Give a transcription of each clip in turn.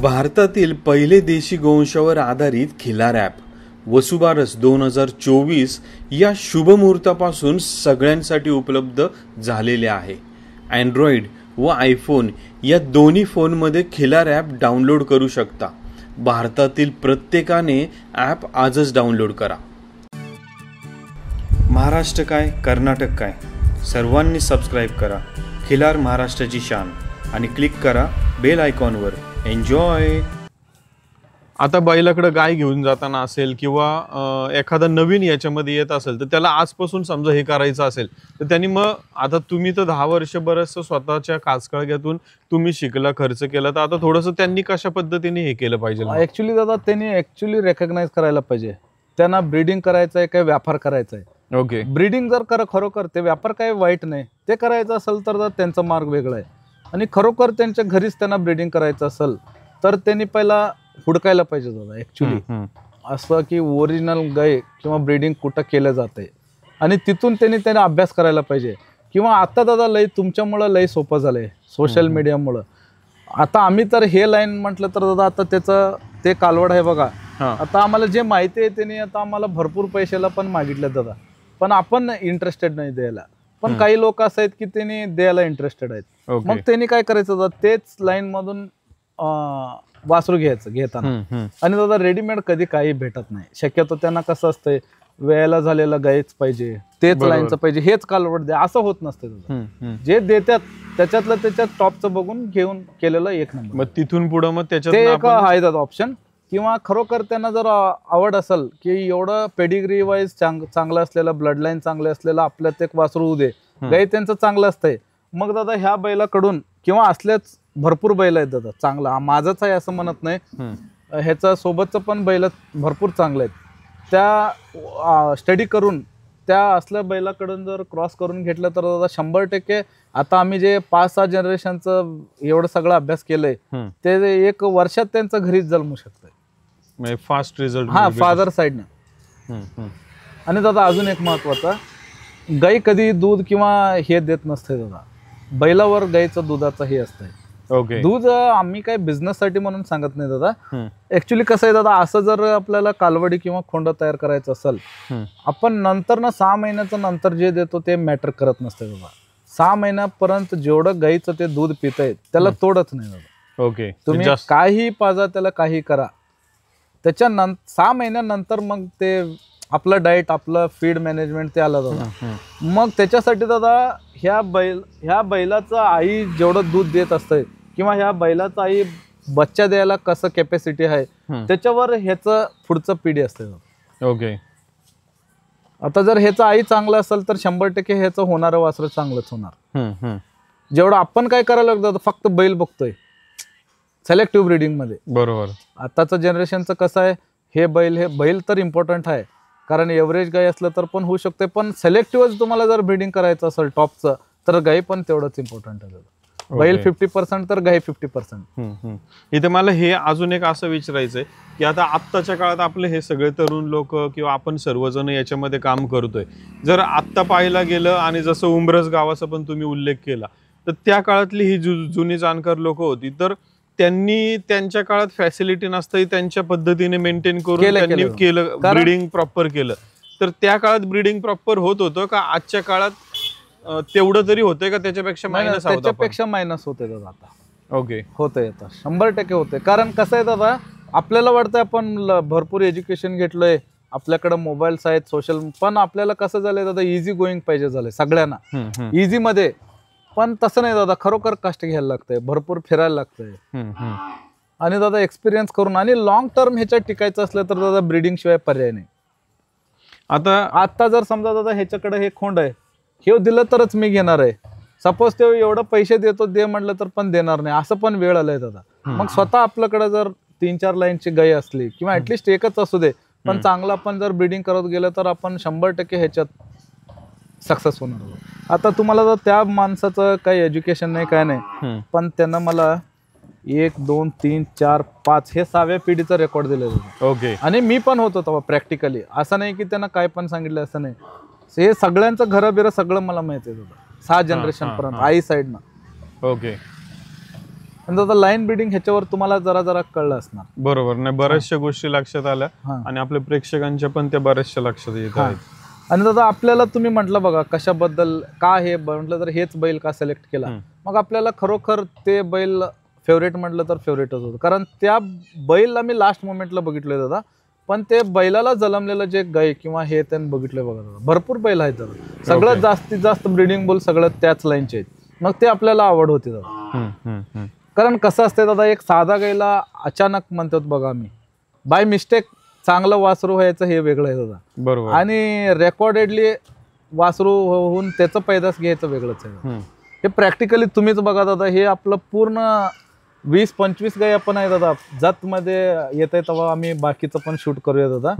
भारतातील पहिले देशी गोवंशावर आधारित खिलार ॲप वसुबारस 2024 या शुभमुहूर्तापासून सगळ्यांसाठी उपलब्ध झालेले आहे. अँड्रॉइड व आयफोन या दोन्ही फोनमध्ये खिलार ॲप डाउनलोड करू शकता. भारतातील प्रत्येकाने ॲप आजच डाउनलोड करा. महाराष्ट्र काय, कर्नाटक काय, सर्वांनी सबस्क्राईब करा खिलार महाराष्ट्राची शान आणि क्लिक करा बेल आयकॉनवर. एन्जॉय. आता बैलाकडे गाय घेऊन जाताना असेल किंवा एखादा नवीन याच्यामध्ये येत असेल तर त्याला आजपासून समजा हे करायचं असेल तर त्यांनी मग आता तुम्ही तर 10 वर्ष बरंच स्वतःच्या काचकळग्यातून तुम्ही शिकला, खर्च केला, तर आता थोडंसं त्यांनी कशा पद्धतीने हे केलं पाहिजे? ऍक्च्युली दादा त्यांनी रेकग्नाइज करायला पाहिजे त्यांना ब्रीडिंग करायचं आहे काय व्यापार करायचा आहे. ओके. ब्रीडिंग जर खरोखर ते व्यापार काय वाईट नाही, ते करायचं असेल तर त्यांचा मार्ग वेगळा आहे. आणि खरोखर त्यांच्या घरीच त्यांना ब्रीडिंग करायचं असेल तर त्यांनी पहिला हुडकायला पाहिजे दादा. ऍक्च्युली असं की ओरिजिनल गाय किंवा ब्रीडिंग कुठं केलं जाते आणि तिथून त्यांनी अभ्यास करायला पाहिजे. किंवा आता दादा लय तुमच्यामुळं लय सोपं झालंय सोशल मीडियामुळं. आता आम्ही तर हे लाईन म्हटलं तर दादा आता त्याचं ते कालवड आहे बघा. आता आम्हाला जे माहिती आहे त्यांनी आता आम्हाला भरपूर पैशाला पण मागितले दादा, पण आपण इंटरेस्टेड नाही द्यायला. पण काही लोक असं आहेत की त्यांनी द्यायला इंटरेस्टेड आहेत. मग त्यांनी काय करायचं दादा, तेच लाईन मधून वासरू घ्यायचं घेताना. आणि दादा रेडीमेड कधी काही भेटत नाही. शक्यतो त्यांना कसं असतंय वेळेला झालेलं गायच पाहिजे, तेच लाईनचं पाहिजे, हेच कालवड द्या असं होत नसतं दादा. जे देतात त्याच्यात टॉपचं बघून घेऊन केलेलं एक नंबर. मग तिथून पुढे मग त्याच्यात ते एक आहे दादा ऑप्शन. किंवा खरोखर त्यांना जर आवड असेल की एवढं पेडिग्री वाईज चांगलं असलेलं, ब्लड लाईन चांगलं असलेलं आपल्यात एक वासरू होऊ दे, गाई त्यांचं चांगलं असतंय, मग दादा ह्या बैलाकडून किंवा असल्याच भरपूर बैल आहेत दादा चांगला. माझंच आहे असं म्हणत नाही, ह्याच्या सोबतचं पण बैल भरपूर चांगले आहेत. त्या स्टडी करून त्या असल्या बैलाकडून जर क्रॉस करून घेतलं तर दादा 100% आता आम्ही जे 5-6 जनरेशनचं एवढं सगळं अभ्यास केलंय ते 1 वर्षात त्यांचं घरीच जन्मू शकतंय. Fast result. हा, फादर साईडनं. आणि दादा अजून एक महत्वाचा, गाई कधी दूध किंवा हे देत नसते दादा, बैलावर गाईचं दुधाचं हे असतंय. ओके. दूध आम्ही काय बिझनेस साठी म्हणून सांगत नाही दादा. ऍक्च्युली कसं आहे दादा, असं जर आपल्याला कालवडी किंवा खोंड तयार करायचं असेल, आपण नंतर ना 6 महिन्याचं नंतर जे देतो ते मॅटर करत नसते दादा. 6 महिन्यापर्यंत जेवढं गाईचं ते दूध पितंय त्याला तोडच नाही दादा. ओके. तुम्ही काही पाजा त्याला काही करा, त्याच्या 6 महिन्यानंतर मग ते आपलं डाएट, आपलं फीड मॅनेजमेंट ते आलं दादा. मग त्याच्यासाठी दादा ह्या बैलाचं आई जेवढं दूध देत असतंय किंवा ह्या बैलाचं आई बच्चा द्यायला कसं कॅपॅसिटी आहे त्याच्यावर ह्याचं पुढचं पिढी असते. ओके. आता जर ह्याचं आई चांगलं असेल तर 100% ह्याचं होणारं वासरं चांगलंच होणार. जेवढं आपण काय करायला लागतं फक्त बैल बघतोय सिलेक्टिव्ह ब्रीडिंग मध्ये. बरोबर. आताचं जनरेशनचं कसं आहे, हे बैल तर इम्पॉर्टंट आहे कारण एव्हरेज गाय असलं तर पण होऊ शकते, पण सिलेक्टिव्ह तुम्हाला जर ब्रीडिंग करायचं असेल टॉपचं तर गाय पण तेवढंच इम्पॉर्टंट आहे. बैल 50% तर गाय 50%. इथे मला हे अजून एक असं विचारायचंय की आता आत्ताच्या काळात आपले हे सगळे तरुण लोक किंवा आपण सर्वजण याच्यामध्ये काम करतोय, जर आत्ता पाहायला गेलं आणि जसं उंबरस गावाचा पण तुम्ही उल्लेख केला, तर त्या काळातली ही जुनी जाणकार लोक होती, तर त्यांनी त्यांच्या काळात फॅसिलिटी नसताही त्यांच्या पद्धतीने मेंटेन करून त्यांनी केलं, ब्रीडिंग प्रॉपर केलं. तर त्या काळात ब्रीडिंग प्रॉपर होत होतं का आजच्या काळात तेवढं तरी होतंय का त्याच्यापेक्षा मायनस? त्याच्यापेक्षा मायनस होते दादा आता. ओके. होतंय आता 100% होते. कारण कसं आहे दादा, आपल्याला वाटतं आपण भरपूर एज्युकेशन घेतलंय, आपल्याकडे मोबाईल्स आहेत, सोशल, पण आपल्याला कसं झालंय दादा इझी गोईंग पाहिजे झालंय सगळ्यांना, इझी मध्ये. पण तसं नाही दादा, खरोखर कष्ट घ्यायला लागतंय, भरपूर फिरायला लागतंय. आणि दादा एक्सपिरियन्स करून आणि लॉंग टर्म ह्याच्यात टिकायचं असलं तर दादा ब्रीडिंग शिवाय पर्याय नाही. आता जर समजा दादा ह्याच्याकडे हे खोंड आहे, हे दिलं तरच मी घेणार आहे. सपोज ते एवढं पैसे देतो दे म्हटलं तर पण देणार नाही, असं पण वेळ आलाय दादा. मग स्वतः आपल्याकडे जर 3-4 लाईनची गाय असली किंवा ऍटलिस्ट एकच असू दे, पण चांगलं आपण जर ब्रीडिंग करत गेलं तर आपण 100% ह्याच्यात सक्सेस होणार. आता तुम्हाला जर त्या माणसाचं काही एज्युकेशन नाही काय नाही, पण त्यानं मला 1, 2, 3, 4, 5 हे 6व्या पिढीचं रेकॉर्ड दिलेलं. ओके. आणि मी पण होतो तेव्हा प्रॅक्टिकली. असं नाही की त्यांना काय पण सांगितलं असं नाही, हे सगळ्यांचं घरं बिरं सगळं मला माहिती आहे 6 जनरेशन पर्यंत आई साईडनं. ओके. आणि दादा लाईन ब्रीडिंग ह्याच्यावर तुम्हाला जरा जरा कळलं असणार. बरोबर. नाही, बऱ्याचशा गोष्टी लक्षात आल्या हा. आणि आपल्या प्रेक्षकांच्या पण त्या बऱ्याचशा लक्षात येत हा. आहेत. आणि दादा आपल्याला तुम्ही म्हटलं बघा कशाबद्दल का हे म्हटलं तर हेच बैल का सिलेक्ट केला, मग आपल्याला खरोखर ते बैल फेवरेट म्हटलं तर फेवरेटच होतं. कारण त्या बैलला मी लास्ट मोमेंटला बघितलंय दादा, पण ते बैलाला जन्मलेलं जे गाय किंवा हे त्यांनी बघितलंय बघा दादा, भरपूर बैल आहेत दादा, सगळ्यात जास्तीत जास्त ब्रीडिंग बुल सगळ्यात त्याच लाईनचे आहेत. मग ते आपल्याला आवड होती दादा. कारण कसं असते दादा, एक साधा गायला अचानक म्हणतात बघा आम्ही बाय मिस्टेक चांगलं वासरू व्हायचं हे वेगळं आहे दादा. बरोबर. आणि रेकॉर्डेडली वासरू होऊन त्याचं पैदास घ्यायचं वेगळंच आहे. हे प्रॅक्टिकली तुम्हीच बघा दादा, हे आपलं पूर्ण 20-25 गाय आपण आहे दादा जात मध्ये येत आहे, तेव्हा आम्ही बाकीचं पण शूट करूया दादा.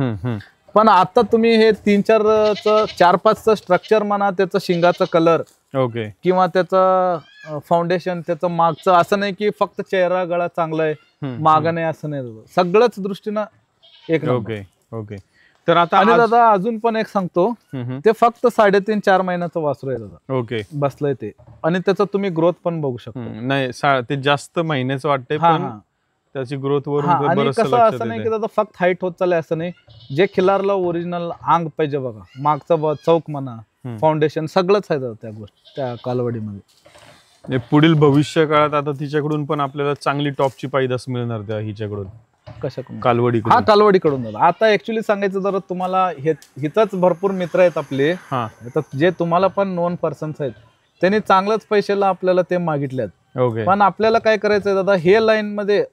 पण आता तुम्ही हे 4-5चं स्ट्रक्चर म्हणा, त्याचं शिंगाचं कलर ओके किंवा त्याचं फाउंडेशन, त्याचं मागचं, असं नाही की फक्त चेहरा गळा चांगला आहे मागं नाही असं नाही दादा, सगळंच दृष्टीनं एक नंबर. Okay okay. तर आता आणि दादा अजून पण एक सांगतो, ते फक्त 3.5-4 महिन्याचं वासरू आहे दादा. ओके. बसलंय ते, आणि त्याचं तुम्ही ग्रोथ पण बघू शकता. नाही, ते जास्त महिन्याचं वाटतंय, पण त्याची ग्रोथ वरून आणि कसं असं नाही की दादा फक्त हाईट होत चाललंय असं नाही, जे खिलारला ओरिजिनल अंग पाहिजे बघा, मागचा चौक म्हणा, फाउंडेशन सगळंच आहे दादा त्या गोष्टी त्या कालवडीमध्ये. पुढील भविष्य काळात आता तिच्याकडून पण आपल्याला चांगली टॉपची पैदास मिळणार त्या हिच्याकडून. कशाकडून? कालवडी. हा, कालवडीकडून दादा. आता ऍक्च्युली सांगायचं जर तुम्हाला, हिथंच भरपूर मित्र आहेत आपले, जे तुम्हाला पण नोन पर्सन्स आहेत, त्यांनी चांगल्याच पैशाला आपल्याला ते मागितल्यात. ओके. पण आपल्याला काय करायचंय दादा, हे लाईन मध्ये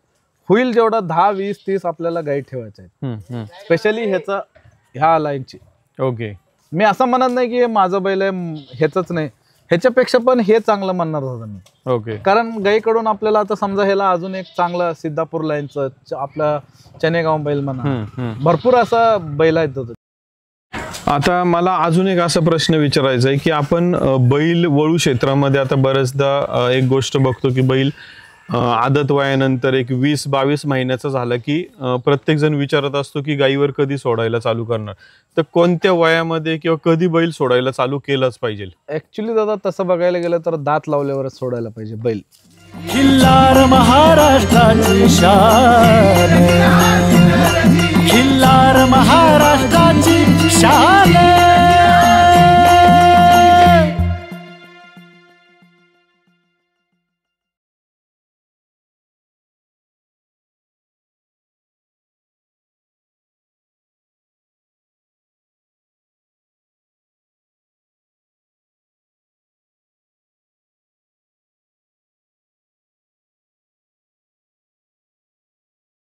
होईल जेवढा 10, 20, 30 आपल्याला गाईड ठेवायचं आहे, स्पेशली ह्या लाईनची. ओके. मी असं म्हणत नाही की माझं बैल आहे ह्याच नाही, ह्याच्यापेक्षा पण हे चांगलं म्हणणार होतं मी. ओके. कारण गाईकडून आपल्याला आता समजा ह्याला अजून एक चांगलं सिद्धापूर लाईनचं आपला चनेगाव बैल म्हणा, भरपूर असा बैल आहेत. आता मला अजून एक असा प्रश्न विचारायचा आहे की आपण बैल वळू क्षेत्रामध्ये आता बऱ्याचदा एक गोष्ट बघतो की बैल आदत वयानंतर एक 20-22 महिन्याचा झाला की प्रत्येक जण विचारत असतो की गाईवर कधी सोडायला चालू करणार, तर कोणत्या वयामध्ये किंवा कधी बैल सोडायला चालू केलंच पाहिजे? ऍक्च्युली दादा तसं बघायला गेलं तर दात लावल्यावरच सोडायला पाहिजे बैल. खिल्लार महाराष्ट्राची शान, खिल्लार महाराष्ट्राची शान.